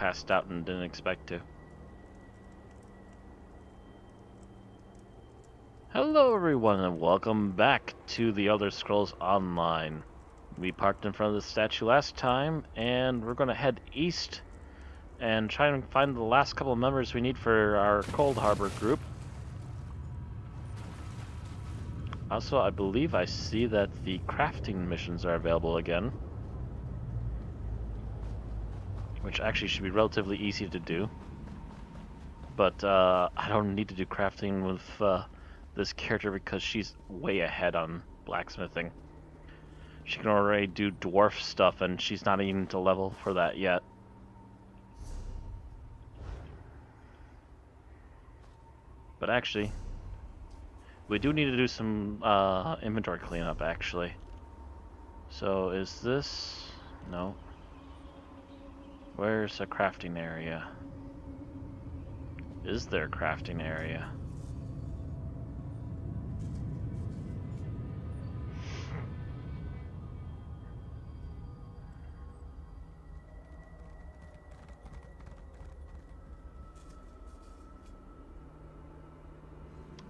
passed out and didn't expect to. Hello everyone and welcome back to The Elder Scrolls Online. We parked in front of the statue last time and we're going to head east and try and find the last couple of members we need for our Coldharbour group. Also, I believe I see that the crafting missions are available again, which actually should be relatively easy to do. But I don't need to do crafting with this character because she's way ahead on blacksmithing. She can already do dwarf stuff and she's not even to level for that yet. But actually, we do need to do some inventory cleanup actually. So is this... no. Where's a crafting area? Is there a crafting area?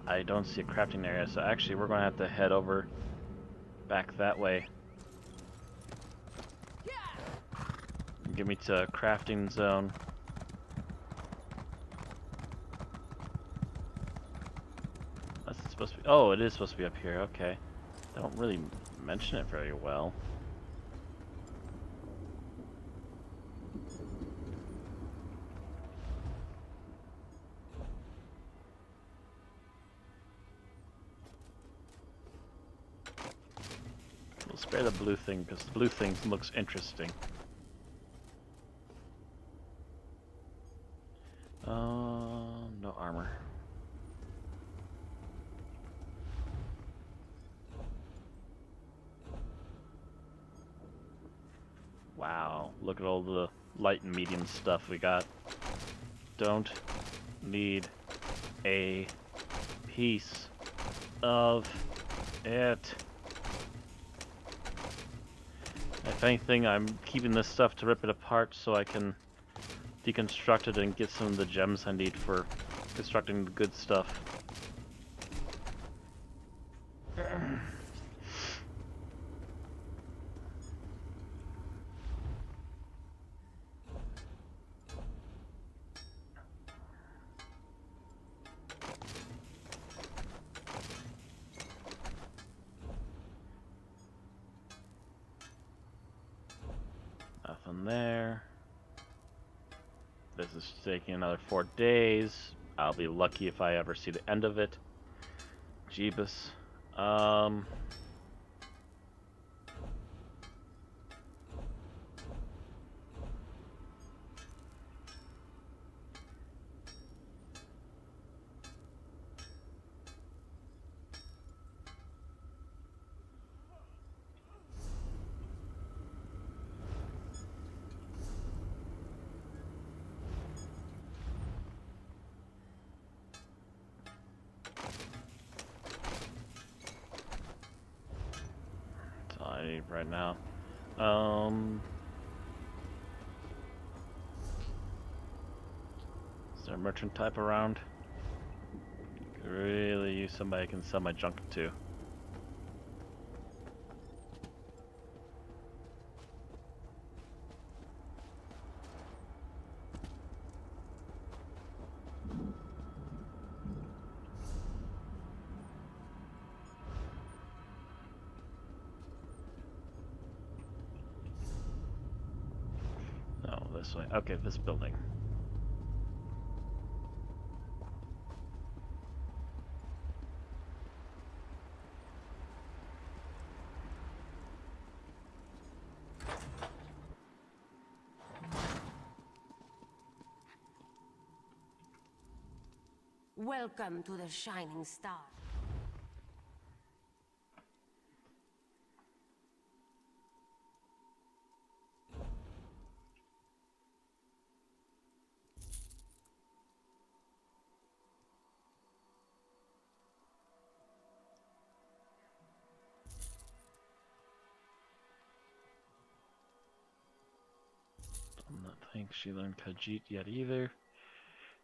I don't see a crafting area, so actually we're going to have to head over back that way. Get me to a crafting zone. That's supposed to be... oh, it is supposed to be up here, okay. They don't really mention it very well. We'll spare the blue thing because the blue thing looks interesting. No armor. Wow, look at all the light and medium stuff we got. Don't need a piece of it. If anything, I'm keeping this stuff to rip it apart so I can deconstruct it and get some of the gems I need for constructing the good stuff. Nothing there. This is taking another 4 days. I'll be lucky if I ever see the end of it. Jeebus. That's all I need right now. Is there a merchant type around? Could really use somebody I can sell my junk to. No, this way. Okay, this building. Welcome to the Shining Star. don't think she learned Khajiit yet either.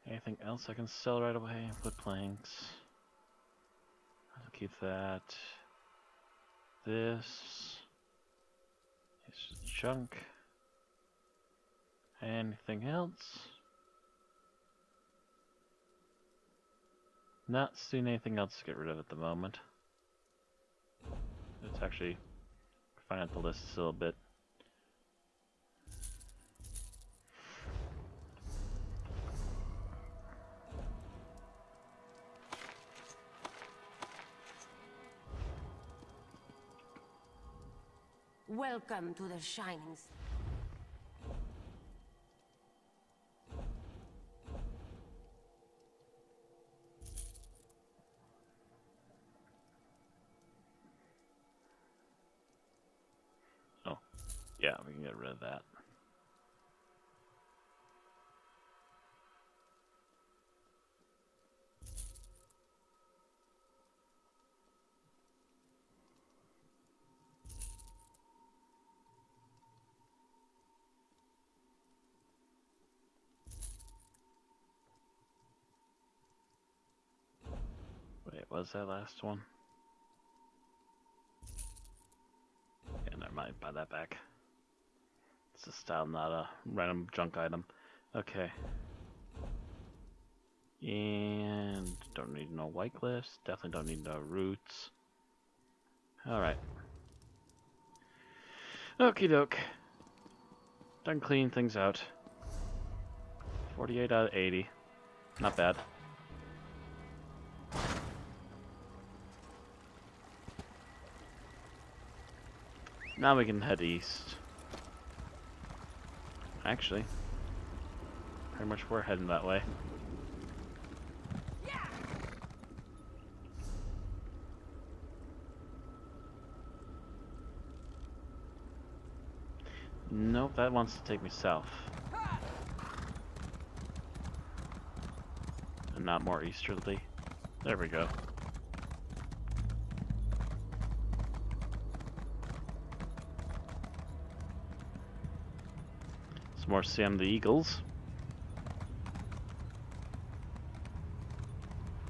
Anything else I can sell right away? Wood planks. I'll keep that. This. It's just junk. Anything else? Not seeing anything else to get rid of at the moment. Let's actually find out the list a little bit. Welcome to the Shining Star. Yeah, we can get rid of that. Wait, was that last one? Yeah, never mind, buy that back. It's a style, not a random junk item. Okay. And don't need no white glyphs. Definitely don't need no roots. Alright. Okie doke. Done cleaning things out. 48 out of 80. Not bad. Now we can head east. Actually, pretty much we're heading that way. Nope, that wants to take me south. And not more easterly. There we go. Some more Sam the Eagles.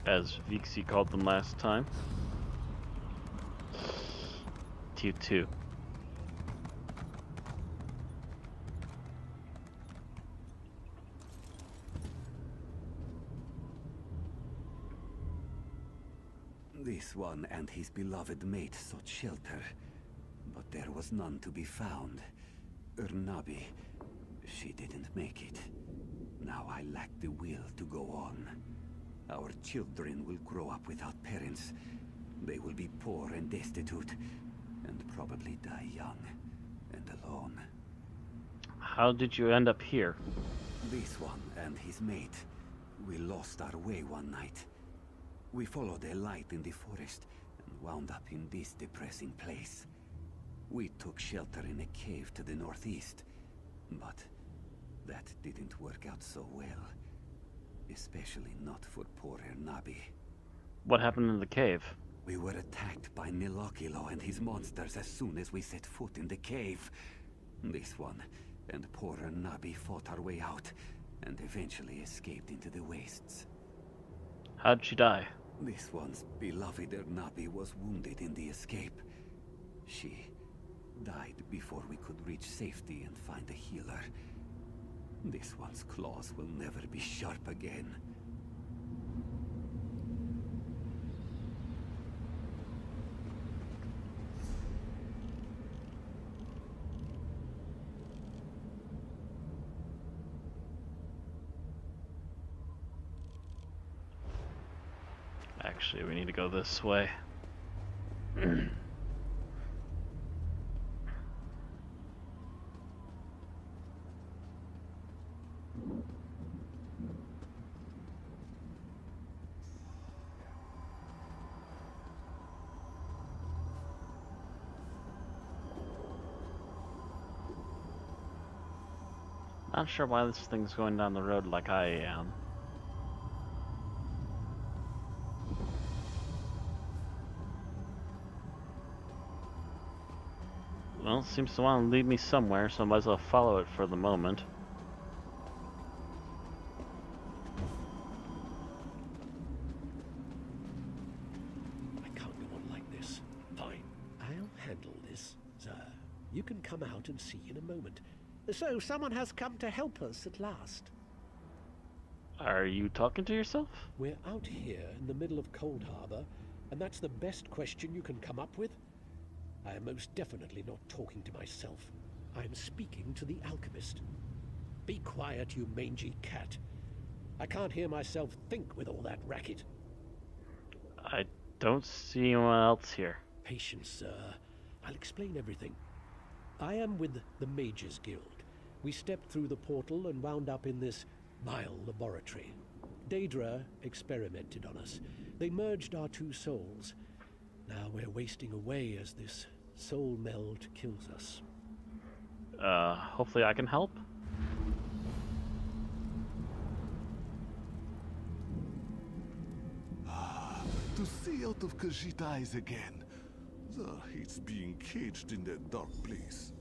As Vixie called them last time. T2. This one and his beloved mate sought shelter, but there was none to be found. Urnabi, she didn't make it. Now I lack the will to go on. Our children will grow up without parents. They will be poor and destitute, and probably die young and alone. How did you end up here? This one and his mate, we lost our way one night. We followed a light in the forest and wound up in this depressing place. We took shelter in a cave to the northeast, but that didn't work out so well. Especially not for poor Urnabi. What happened in the cave? We were attacked by Nilokilo and his monsters as soon as we set foot in the cave. This one and poor Urnabi fought our way out and eventually escaped into the wastes. How'd she die? This one's beloved Urnabi was wounded in the escape. She died before we could reach safety and find a healer. This one's claws will never be sharp again. Actually, we need to go this way. Not sure why this thing's going down the road like I am. Well, it seems to want to lead me somewhere, so I might as well follow it for the moment. You can come out and see in a moment. So someone has come to help us at last. Are you talking to yourself? We're out here in the middle of Cold Harbor, and that's the best question you can come up with? I am most definitely not talking to myself. I am speaking to the alchemist. Be quiet, you mangy cat. I can't hear myself think with all that racket. I don't see anyone else here. Patience, sir. I'll explain everything. I am with the Mages Guild. We stepped through the portal and wound up in this vile laboratory. Daedra experimented on us. They merged our two souls. Now we're wasting away as this soul meld kills us. Hopefully I can help. To see out of Khajiit's eyes again. Zar hates being caged in that dark place.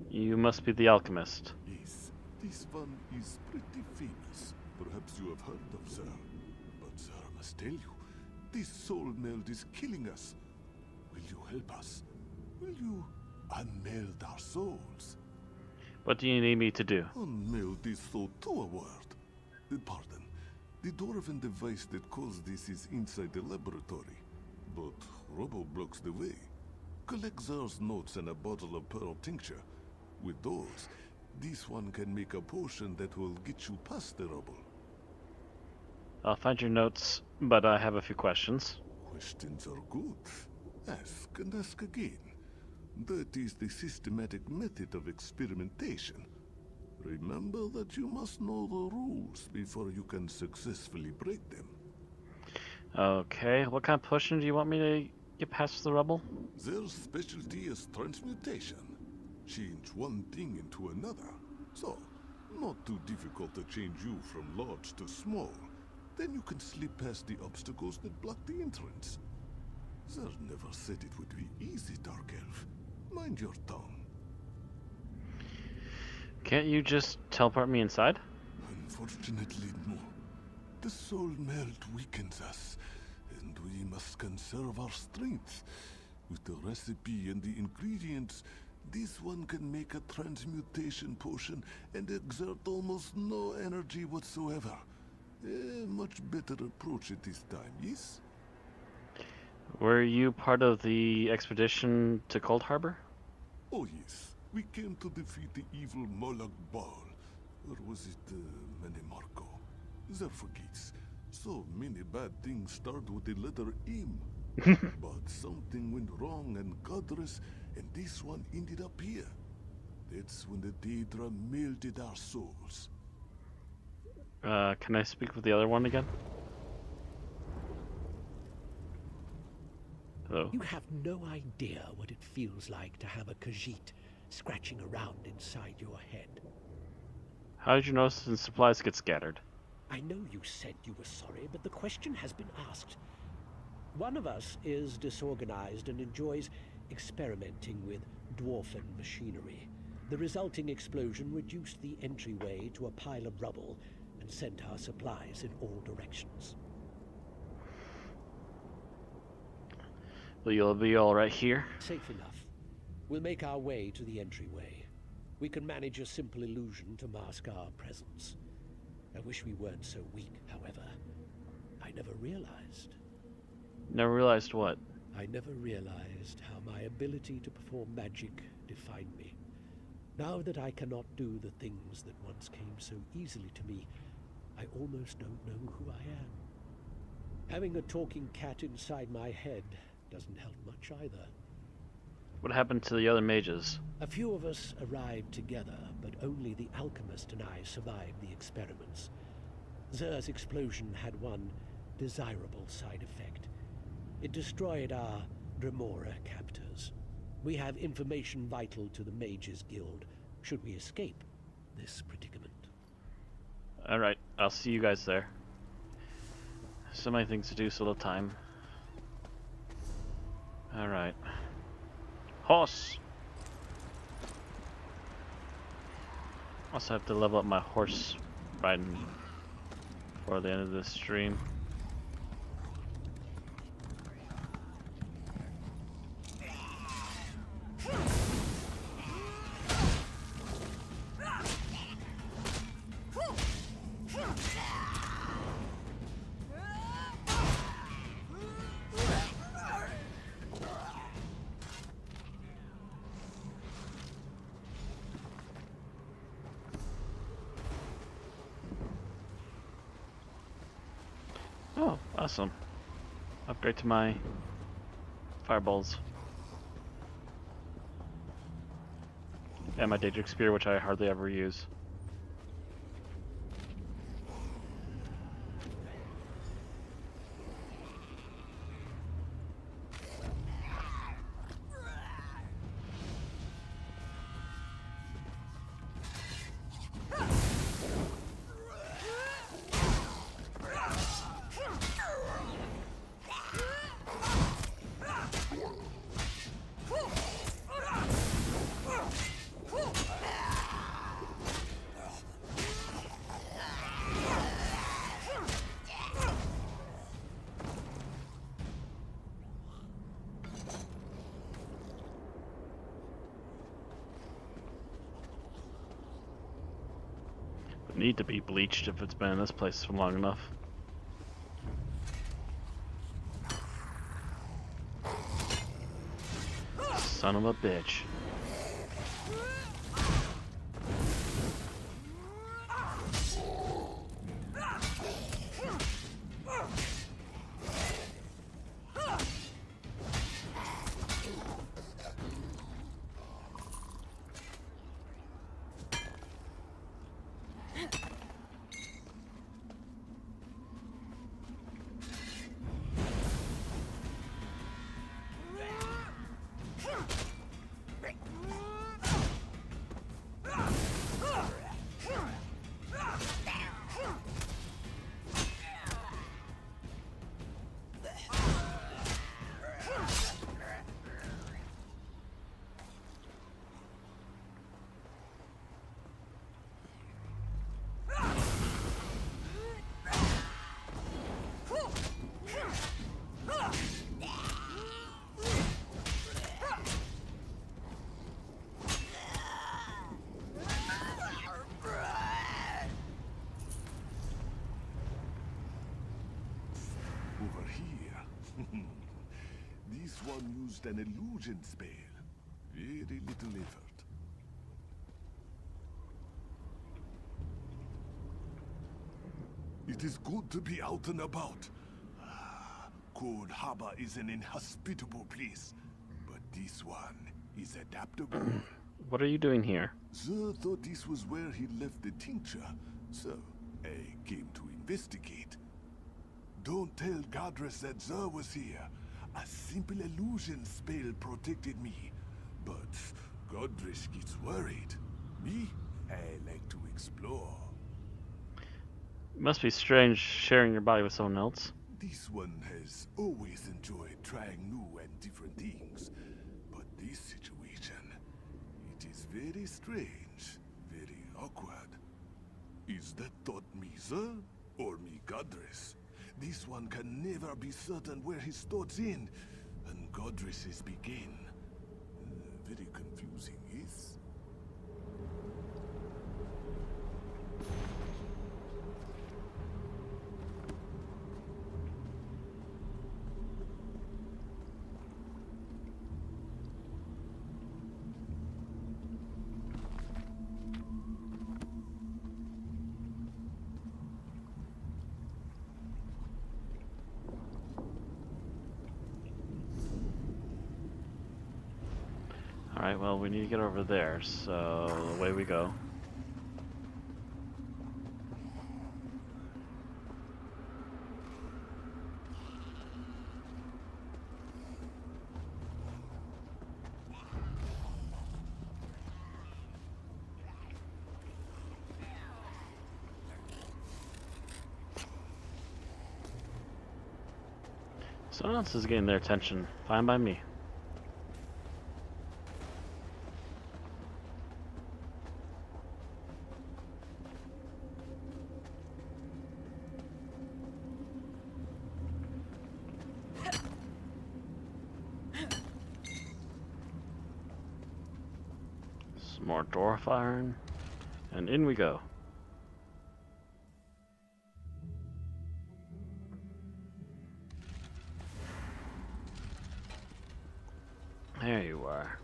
You must be the alchemist. Yes, this one is pretty famous. Perhaps you have heard of Zar. But Zar must tell you, this soul meld is killing us. Will you help us? Will you unmeld our souls? What do you need me to do? Unmeld this soul to a world. Pardon. The dwarven device that caused this is inside the laboratory. But rubble blocks the way. Collect Zar's notes and a bottle of pearl tincture. With those, this one can make a potion that will get you past the rubble. I'll find your notes, but I have a few questions. Questions are good. Ask and ask again. That is the systematic method of experimentation. Remember that you must know the rules before you can successfully break them. Okay, what kind of potion do you want me to get past the rubble? Their specialty is transmutation. Change one thing into another. So, not too difficult to change you from large to small. Then you can slip past the obstacles that block the entrance. Zer never said it would be easy, Dark Elf. Mind your tongue. Can't you just teleport me inside? Unfortunately, no. The soul meld weakens us, and we must conserve our strength. With the recipe and the ingredients, this one can make a transmutation potion and exert almost no energy whatsoever. A much better approach at this time, yes? Were you part of the expedition to Cold Harbor? Oh yes, we came to defeat the evil Molag Bal. Or was it Manimarco? Zer forgets. So many bad things start with the letter M. But something went wrong and Godress, and this one ended up here. That's when the Daedra melted our souls. Can I speak with the other one again? Hello? You have no idea what it feels like to have a Khajiit scratching around inside your head. How did you notice the supplies get scattered? I know you said you were sorry, but the question has been asked. One of us is disorganized and enjoys experimenting with dwarfen machinery. The resulting explosion reduced the entryway to a pile of rubble and sent our supplies in all directions. Well, you'll be all right here. Safe enough. We'll make our way to the entryway. We can manage a simple illusion to mask our presence. I wish we weren't so weak, however. I never realized. Never realized what? I never realized how my ability to perform magic defined me. Now that I cannot do the things that once came so easily to me, I almost don't know who I am. Having a talking cat inside my head doesn't help much either. What happened to the other mages? A few of us arrived together, but only the alchemist and I survived the experiments. Zer's explosion had one desirable side effect. It destroyed our Dremora captors. We have information vital to the Mages Guild, should we escape this predicament. Alright, I'll see you guys there. So many things to do, so little time. Alright. Horse! Also have to level up my horse riding before the end of this stream. Oh, awesome. Upgrade to my fireballs. And my Daedric Spear, which I hardly ever use. Need to be bleached if it's been in this place for long enough. Son of a bitch. Over here. This one used an illusion spell. Very little effort. It is good to be out and about. Cold Harbor is an inhospitable place, but this one is adaptable. What are you doing here? Xur thought this was where he left the tincture, so I came to investigate. Don't tell Godress that Xur was here. A simple illusion spell protected me. But Godress gets worried. Me? I like to explore. It must be strange sharing your body with someone else. This one has always enjoyed trying new and different things. But this situation, it is very strange, very awkward. Is that thought me, Xur? Or me, Godress? This one can never be certain where his thoughts end, and Godress's begin. Very confusing, yes? Alright, well, we need to get over there, so away we go. Someone else is getting their attention. Fine by me. Some more dwarf iron, and in we go. There you are.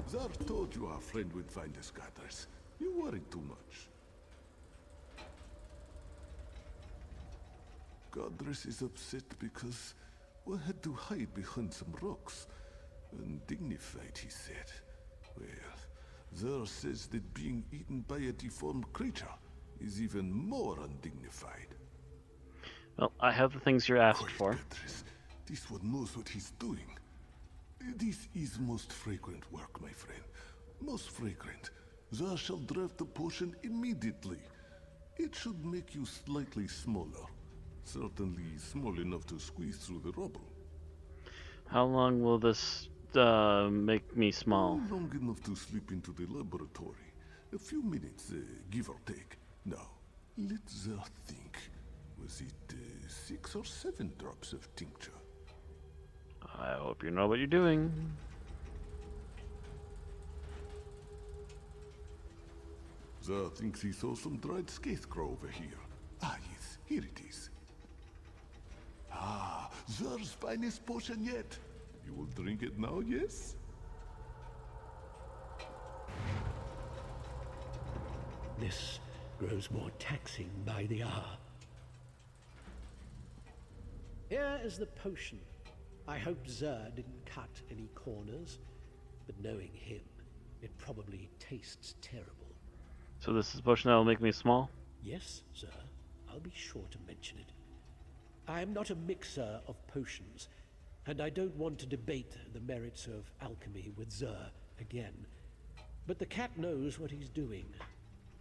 Xur told you our friend would find us, Godress. You worried too much. Godress is upset because we had to hide behind some rocks. Undignified, he said. Well, Zer says that being eaten by a deformed creature is even more undignified. Well, I have the things you're asked Quiet, for. Beatrice. This one knows what he's doing. This is most fragrant work, my friend. Most fragrant. Zer shall draft the potion immediately. It should make you slightly smaller. Certainly small enough to squeeze through the rubble. How long will this make me small? Long enough to slip into the laboratory. A few minutes, give or take. Now, let Zer think. Was it 6 or 7 drops of tincture? I hope you know what you're doing. Zer thinks he saw some dried scarecrow over here. Ah, yes, here it is. Ah, Zer's finest potion yet. You will drink it now, yes? This grows more taxing by the hour. Here is the potion. I hope Zer didn't cut any corners, but knowing him, it probably tastes terrible. So this is a potion that will make me small? Yes, Zer, I'll be sure to mention it. I am not a mixer of potions, and I don't want to debate the merits of alchemy with Zer again. But the cat knows what he's doing.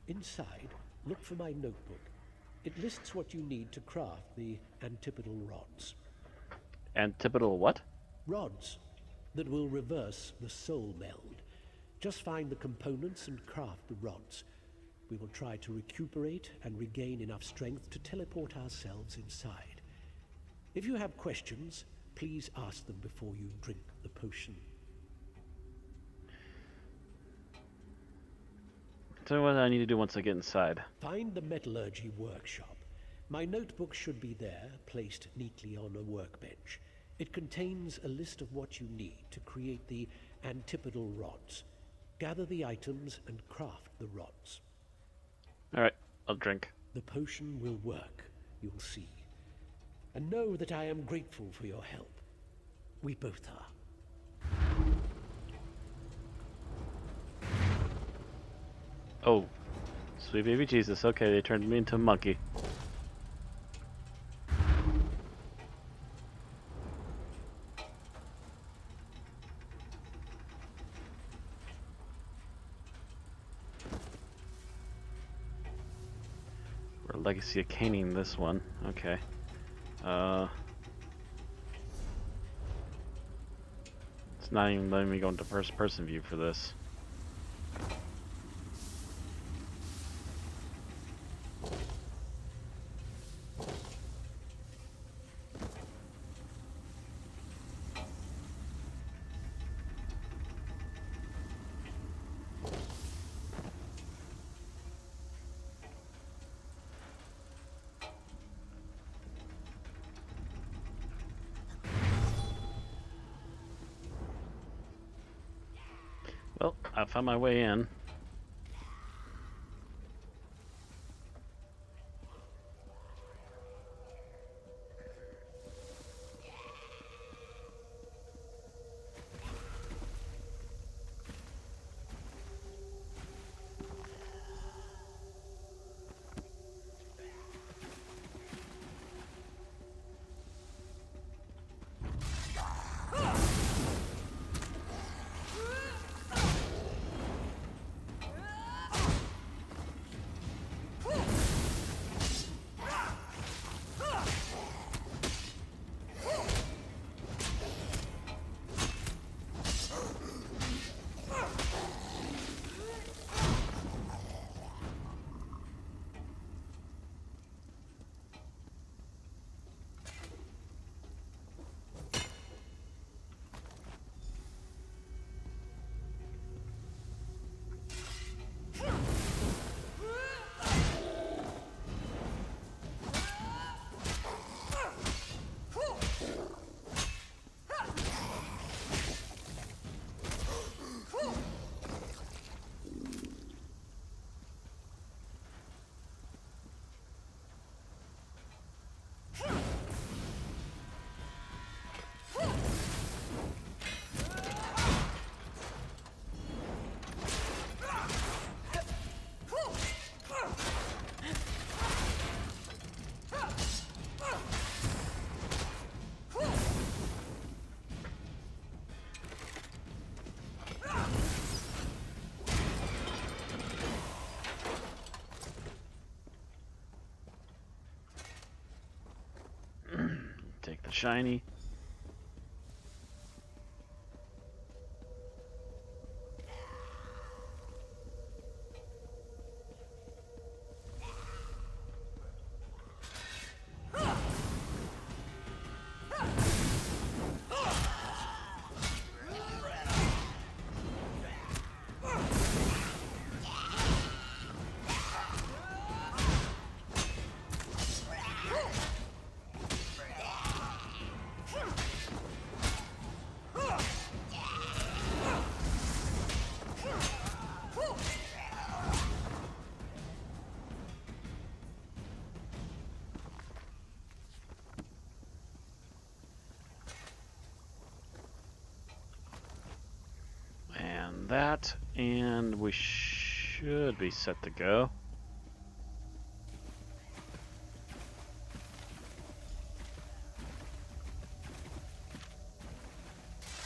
Inside, look for my notebook. It lists what you need to craft the antipodal rods. Antipodal what? Rods that will reverse the soul meld. Just find the components and craft the rods. We will try to recuperate and regain enough strength to teleport ourselves inside. If you have questions, please ask them before you drink the potion. Tell me what I need to do once I get inside. Find the metallurgy workshop. My notebook should be there, placed neatly on a workbench. It contains a list of what you need to create the antipodal rods. Gather the items and craft the rods. Alright, I'll drink. The potion will work, you'll see. And know that I am grateful for your help. We both are. Oh, sweet baby Jesus. Okay, they turned me into a monkey. Or Legacy of Caning, this one. Okay. It's not even letting me go into first person view for this. Well, I found my way in. shiny. That, and we should be set to go.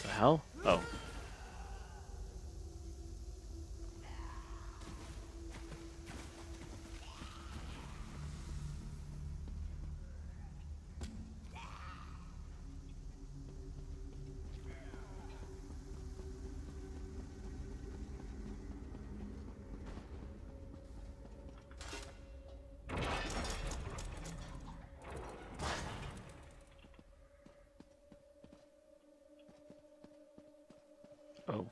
The hell? Oh. Oh.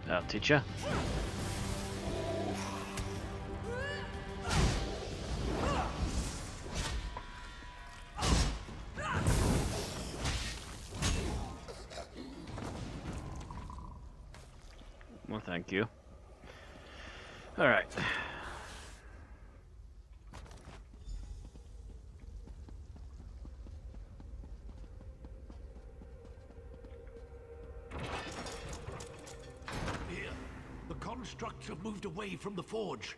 I'll teach ya. Well, thank you. All right. Here, the constructs have moved away from the forge.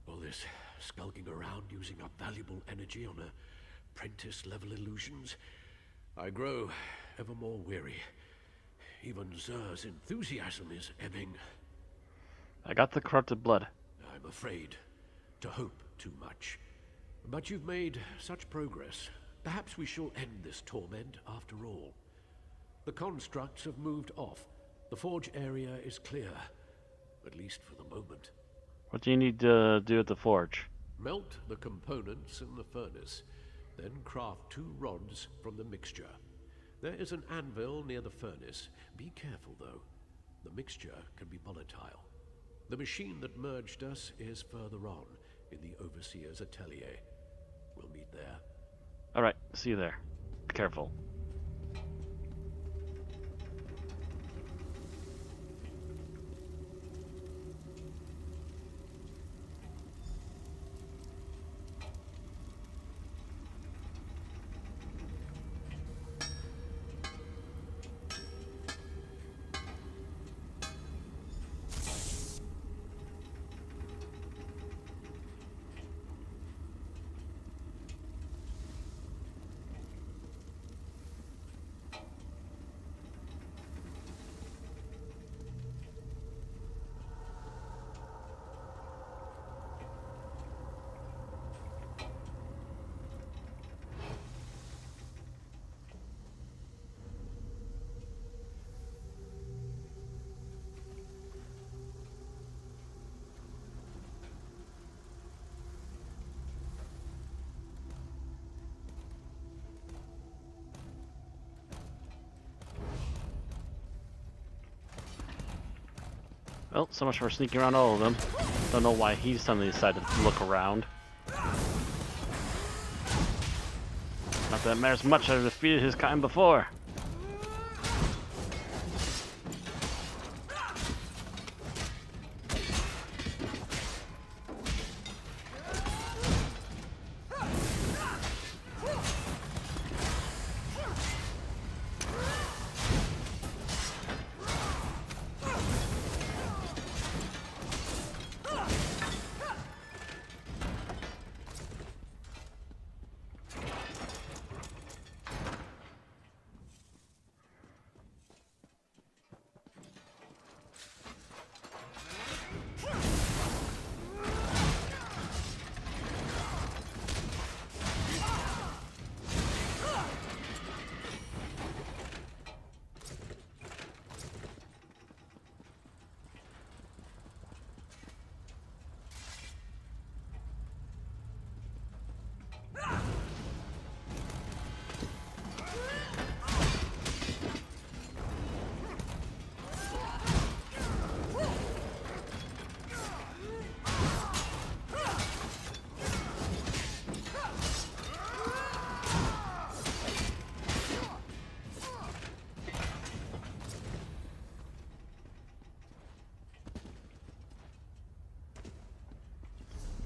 All this skulking around using up valuable energy on apprentice-level illusions, I grow ever more weary. Even Xur's enthusiasm is ebbing. I got the corrupted blood. I'm afraid to hope too much. But you've made such progress. Perhaps we shall end this torment after all. The constructs have moved off. The forge area is clear, at least for the moment. What do you need to do at the forge? Melt the components in the furnace, then craft 2 rods from the mixture. There is an anvil near the furnace. Be careful, though. The mixture can be volatile. The machine that merged us is further on, in the Overseer's atelier. We'll meet there. Alright, see you there. Be careful. Well, so much for sneaking around all of them. Don't know why he suddenly decided to look around. Not that it matters much, I've defeated his kind before.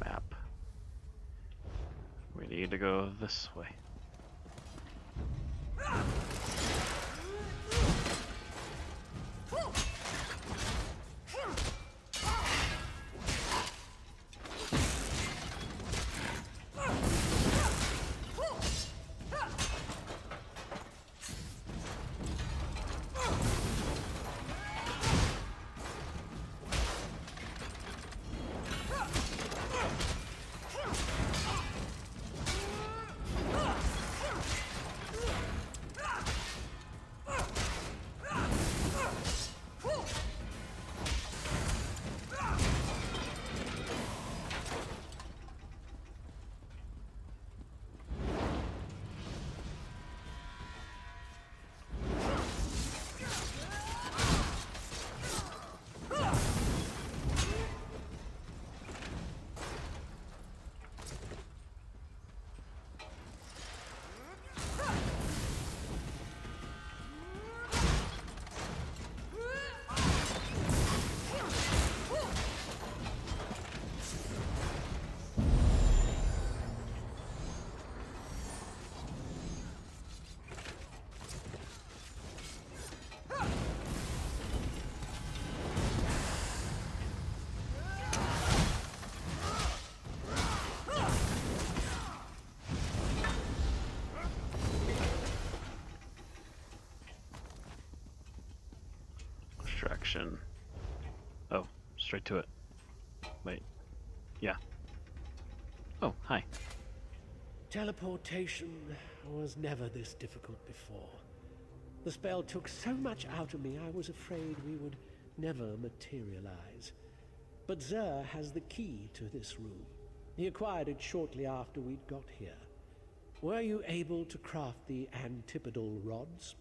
Map. We need to go this way. Distraction. Oh, straight to it. Wait. Yeah. Oh, hi. Teleportation was never this difficult before. The spell took so much out of me, I was afraid we would never materialize. But Xur has the key to this room. He acquired it shortly after we'd got here. Were you able to craft the antipodal rods?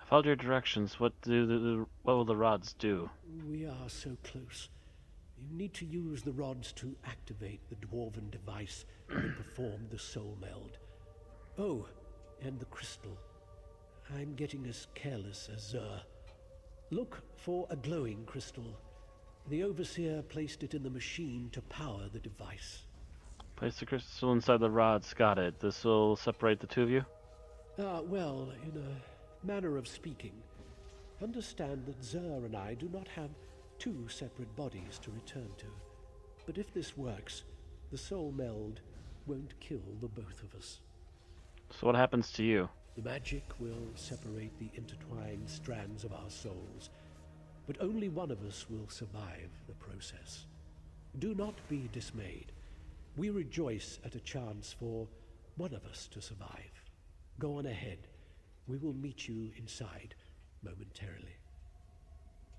I followed your directions. What will the rods do? We are so close. You need to use the rods to activate the dwarven device and perform the soul meld. Oh, and the crystal. I'm getting as careless as Xur. Look for a glowing crystal. The Overseer placed it in the machine to power the device. Place the crystal inside the rods. Got it. This will separate the two of you? Well, in a manner of speaking. Understand that Xur and I do not have two separate bodies to return to. But if this works, the soul meld won't kill the both of us. So what happens to you? The magic will separate the intertwined strands of our souls, but only one of us will survive the process. Do not be dismayed. We rejoice at a chance for one of us to survive. Go on ahead. We will meet you inside momentarily.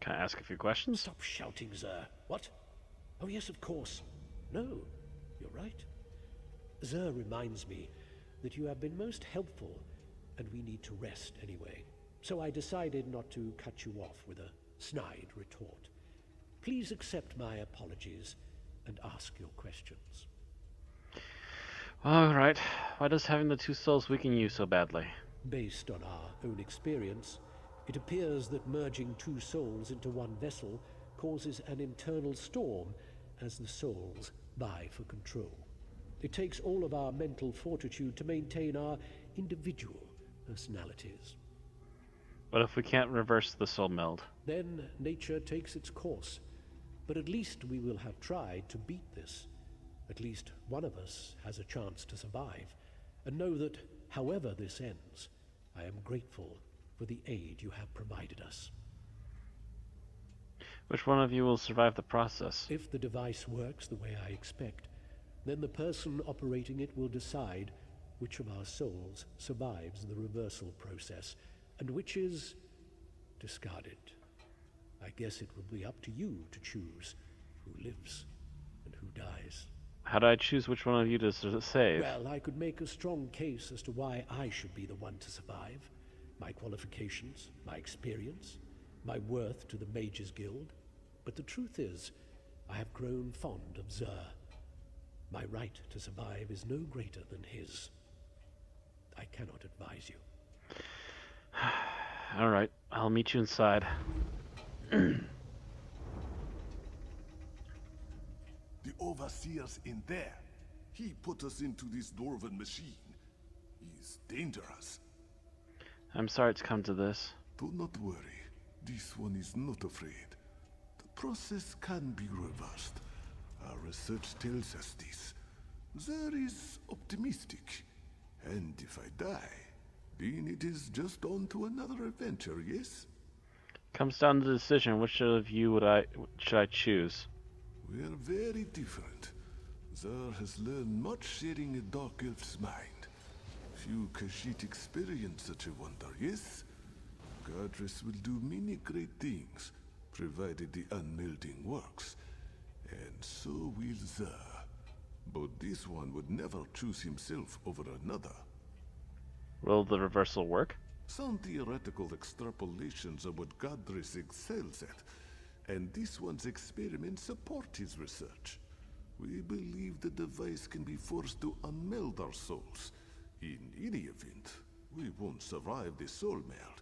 Can I ask a few questions? Stop shouting, Xur. What? Oh yes, of course. No, you're right. Xur reminds me that you have been most helpful, and we need to rest anyway. So I decided not to cut you off with a snide retort. Please accept my apologies and ask your questions. Alright, why does having the two souls weaken you so badly? Based on our own experience, it appears that merging two souls into one vessel causes an internal storm as the souls vie for control. It takes all of our mental fortitude to maintain our individual personalities. But if we can't reverse the soul meld? Then nature takes its course. But at least we will have tried to beat this. At least one of us has a chance to survive. And know that, however this ends, I am grateful for the aid you have provided us. Which one of you will survive the process? If the device works the way I expect, then the person operating it will decide which of our souls survives the reversal process, and which is discarded. I guess it will be up to you to choose who lives and who dies. How do I choose which one of you to save? Well, I could make a strong case as to why I should be the one to survive. My qualifications, my experience, my worth to the Mages Guild. But the truth is, I have grown fond of Xur. My right to survive is no greater than his. I cannot advise you. Alright, I'll meet you inside. The Overseer's in there. He put us into this dwarven machine. He's dangerous. I'm sorry it's come to this. Do not worry. This one is not afraid. The process can be reversed. Our research tells us this. Xur is optimistic. And if I die, then it is just on to another adventure, yes? Comes down to the decision, which of you should I choose? We are very different. Xur has learned much sharing a dark elf's mind. Few Khajiit experience such a wonder, yes? Godress will do many great things, provided the unmelding works. And so will Xur. But this one would never choose himself over another. Will the reversal work? Some theoretical extrapolations are what Godress excels at, and this one's experiments support his research. We believe the device can be forced to unmeld our souls. In any event, we won't survive the soul meld.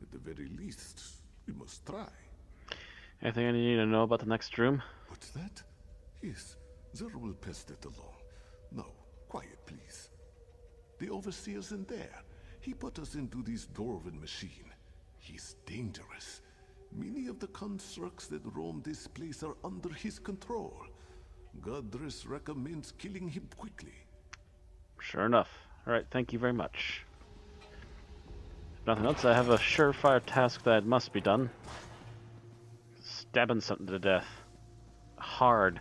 At the very least, we must try. Anything I need to know about the next room? What's that? Yes, Xur will pass that along. Now, quiet, please. The Overseer's in there. He put us into this dwarven machine. He's dangerous. Many of the constructs that roam this place are under his control. Godress recommends killing him quickly. Sure enough. Alright, thank you very much. If nothing else, I have a surefire task that must be done. Stabbing something to death. Hard.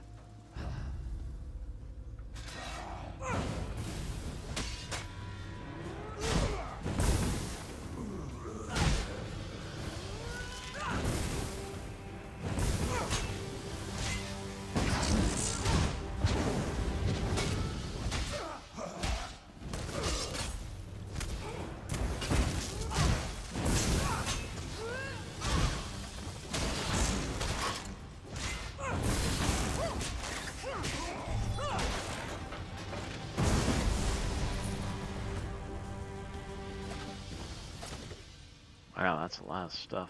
Wow, that's a lot of stuff.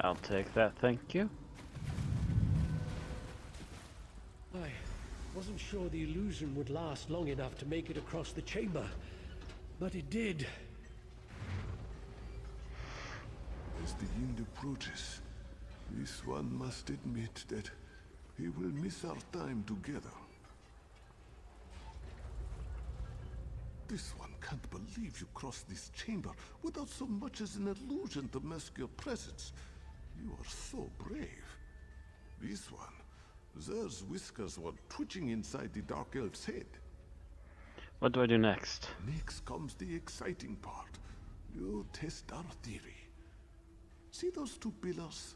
I'll take that, thank you. I wasn't sure the illusion would last long enough to make it across the chamber, but it did. As the end approaches, this one must admit that he will miss our time together. This one can't believe you crossed this chamber without so much as an illusion to mask your presence. You are so brave. This one, Zer's whiskers were twitching inside the Dark Elf's head. What do I do next? Next comes the exciting part. You test our theory. See those two pillars?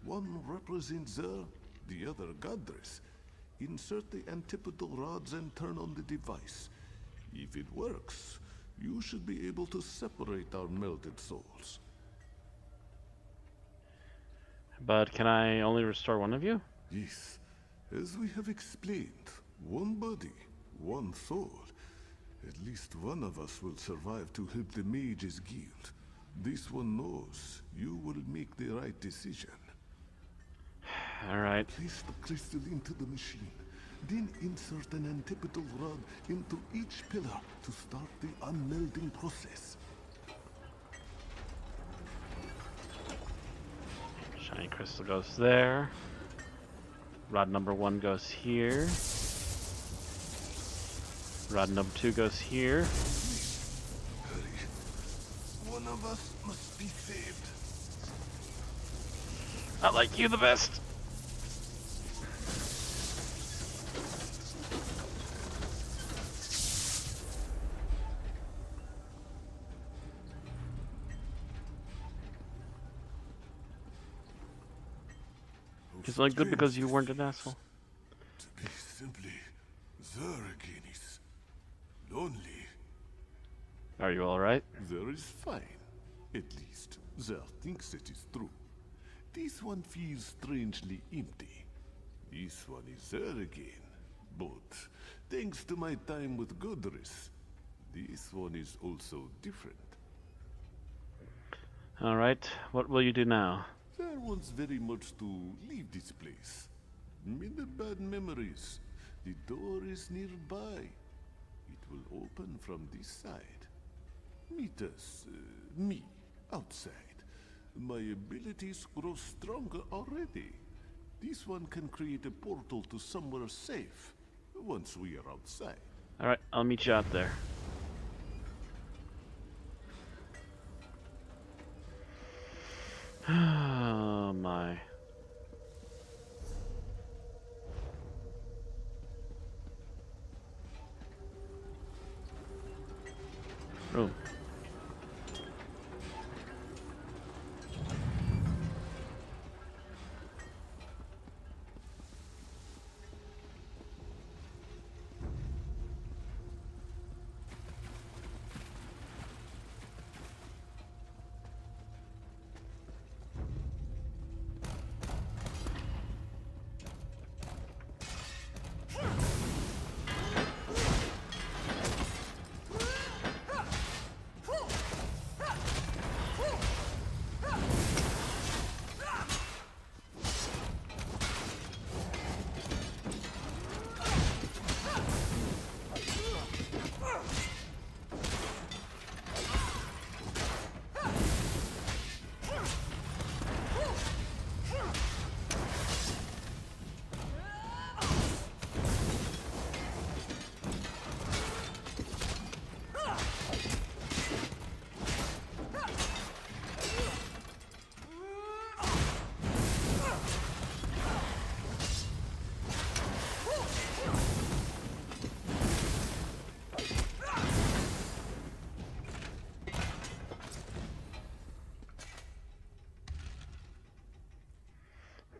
One represents Zer, the other Godress. Insert the antipodal rods and turn on the device. If it works, you should be able to separate our melted souls. But can I only restore one of you? Yes, as we have explained, one body, one soul. At least one of us will survive to help the Mages Guild. This one knows you will make the right decision. Alright. Place the crystal into the machine, then insert an antipodal rod into each pillar to start the unmelding process. Shiny crystal goes there. Rod number 1 goes here. Rod number 2 goes here. Hurry. One of us must be saved. I like you the best. It's only good because you weren't an asshole. To be simply Zer again is lonely. Are you alright? Zer is fine. At least, Zer thinks it is true. This one feels strangely empty. This one is Zer again. But, thanks to my time with Godress, this one is also different. Alright, what will you do now? Zer wants very much to leave this place. Many bad memories. The door is nearby. It will open from this side. Meet us, me, outside. My abilities grow stronger already. This one can create a portal to somewhere safe, once we are outside. Alright, I'll meet you out there. Oh my. Oh.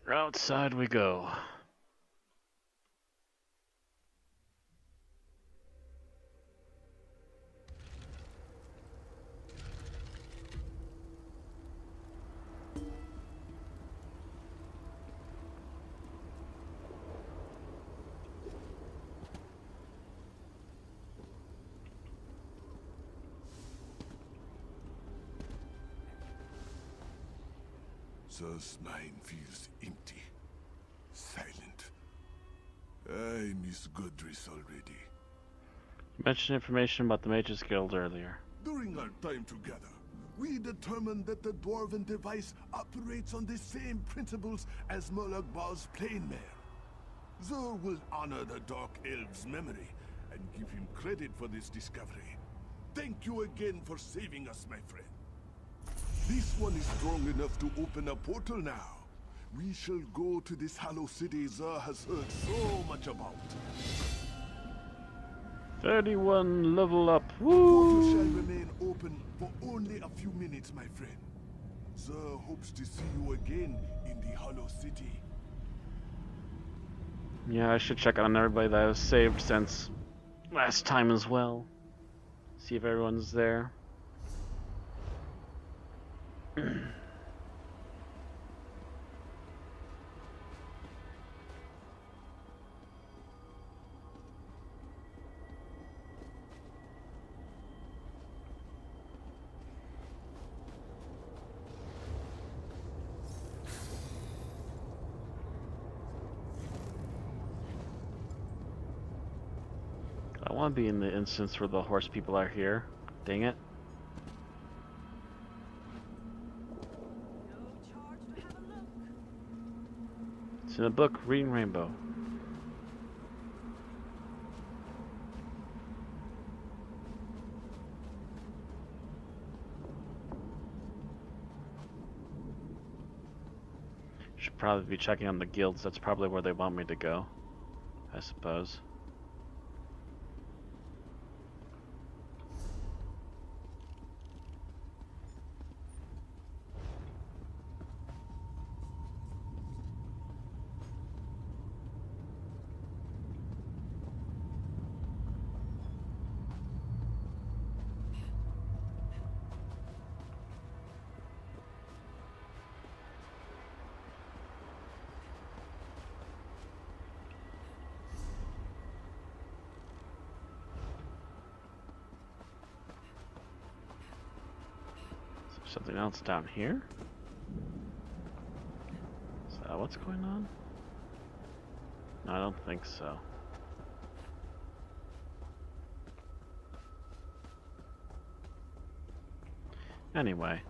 Outside we go. Zer's mind feels empty, silent. I miss Godress already. You mentioned information about the Mages Guild earlier. During our time together, we determined that the Dwarven device operates on the same principles as Molag Bal's Planemare. Zer will honor the Dark Elf's memory and give him credit for this discovery. Thank you again for saving us, my friend. This one is strong enough to open a portal now. we shall go to this Hollow City Xur has heard so much about. 31 level up. Portal shall Woo! remain open for only a few minutes, my friend. Xur hopes to see you again in the Hollow City. Yeah, I should check on everybody that was saved since last time as well. See if everyone's there. I want to be in the instance where the horse people are here. Dang it. It's in a book, Reading Rainbow. Should probably be checking on the guilds. That's probably where they want me to go, I suppose. Something else down here? Is that what's going on? No, I don't think so. Anyway,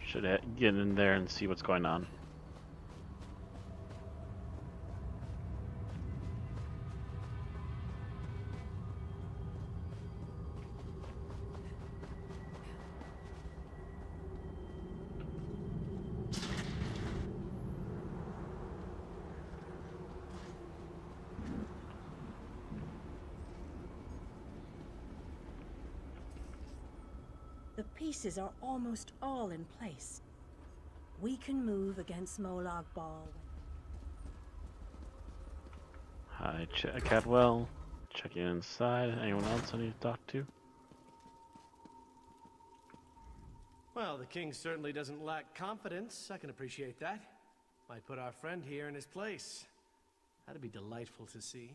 should get in there and see what's going on. The pieces are almost all in place. We can move against Molag Bal. Hi, Cadwell. Checking inside. Anyone else I need to talk to? Well, the king certainly doesn't lack confidence. I can appreciate that. Might put our friend here in his place. That'd be delightful to see.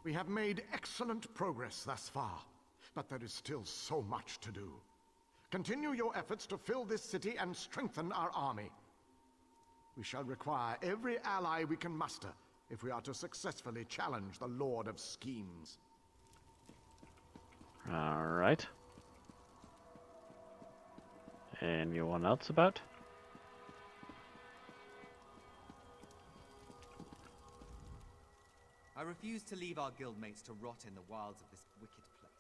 We have made excellent progress thus far, but there is still so much to do. Continue your efforts to fill this city and strengthen our army. We shall require every ally we can muster if we are to successfully challenge the Lord of Schemes. Alright. Anyone else about? I refuse to leave our guildmates to rot in the wilds of this wicked place.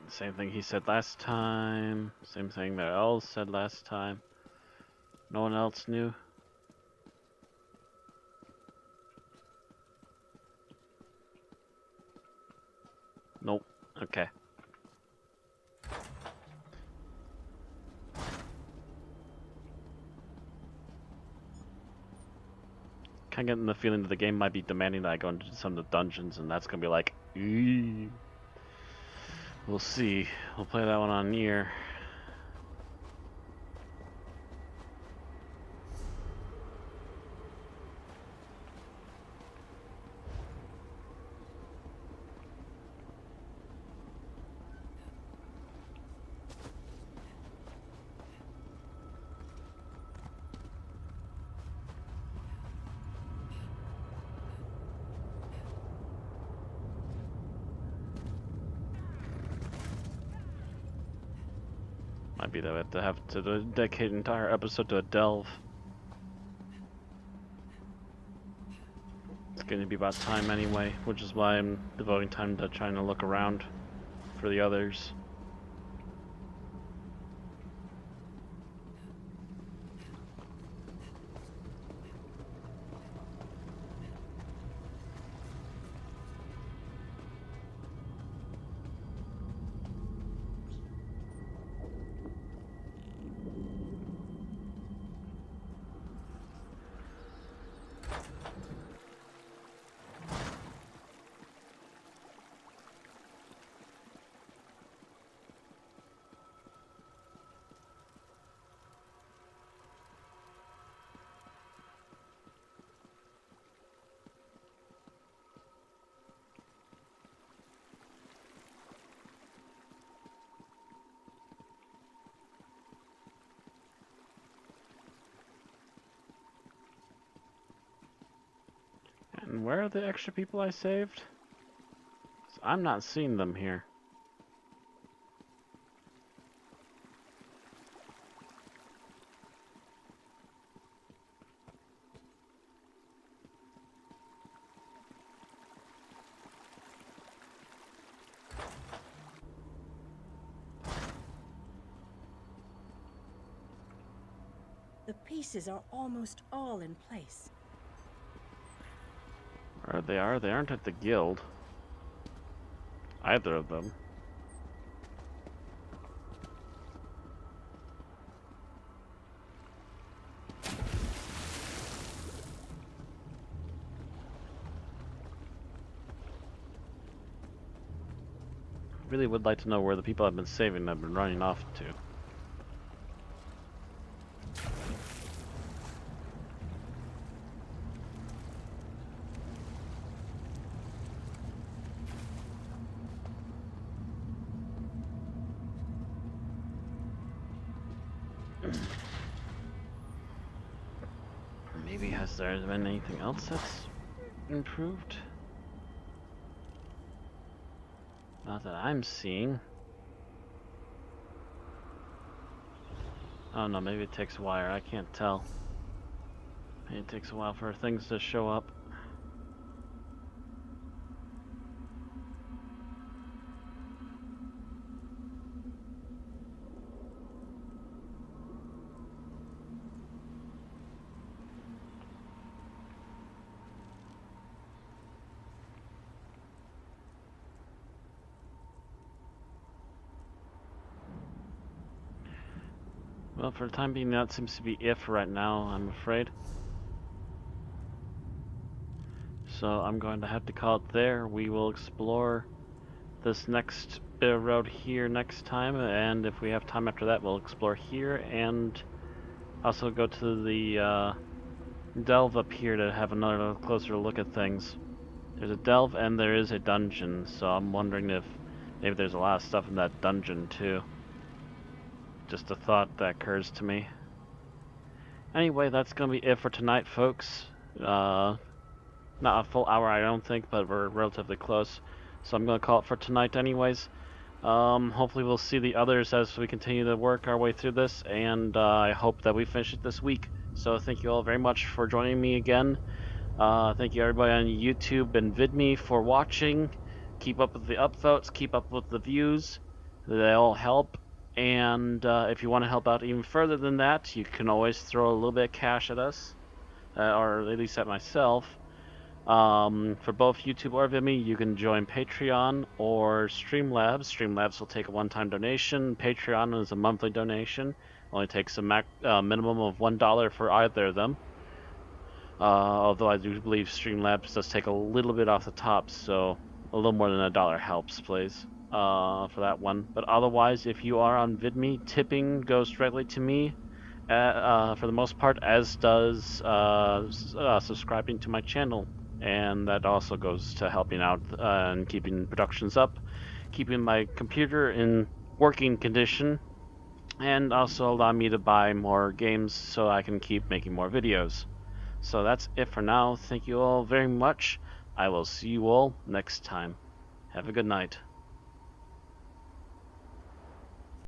Same thing he said last time. Same thing that Els said last time. No one else knew. Nope. Okay. Kind of getting the feeling that the game might be demanding that I go into some of the dungeons, and that's gonna be like, eee. We'll see. We'll play that one on Nier. Might be that we have to dedicate an entire episode to a delve. It's going to be about time anyway, which is why I'm devoting time to trying to look around for the others. And where are the extra people I saved? 'Cause I'm not seeing them here. The pieces are almost all in place. Or they aren't at the guild. Either of them. Really would like to know where the people I've been saving have been running off to. Maybe has there been anything else that's improved? Not that I'm seeing. Oh no, maybe it takes a while, I can't tell. Maybe it takes a while for things to show up. Well, for the time being, that seems to be it for right now, I'm afraid. So I'm going to have to call it there. We will explore this next bit of road here next time, and if we have time after that, we'll explore here and also go to the delve up here to have another closer look at things. There's a delve and there is a dungeon, so I'm wondering if maybe there's a lot of stuff in that dungeon too. Just a thought that occurs to me. Anyway, that's gonna be it for tonight, folks. Not a full hour, I don't think, but we're relatively close. So I'm gonna call it for tonight anyways. Hopefully we'll see the others as we continue to work our way through this, and I hope that we finish it this week. So thank you all very much for joining me again. Thank you everybody on YouTube and VidMe for watching. Keep up with the upvotes, keep up with the views. They all help. And if you want to help out even further than that, you can always throw a little bit of cash at us, or at least at myself. For both YouTube or Vimeo, you can join Patreon or Streamlabs. Streamlabs will take a one-time donation. Patreon is a monthly donation. Only takes a minimum of $1 for either of them. Although I do believe Streamlabs does take a little bit off the top, so a little more than $1 helps, please. For that one. But otherwise, if you are on VidMe, tipping goes directly to me for the most part, as does subscribing to my channel. And that also goes to helping out and keeping productions up, keeping my computer in working condition, and also allow me to buy more games so I can keep making more videos. So that's it for now. Thank you all very much. I will see you all next time. Have a good night.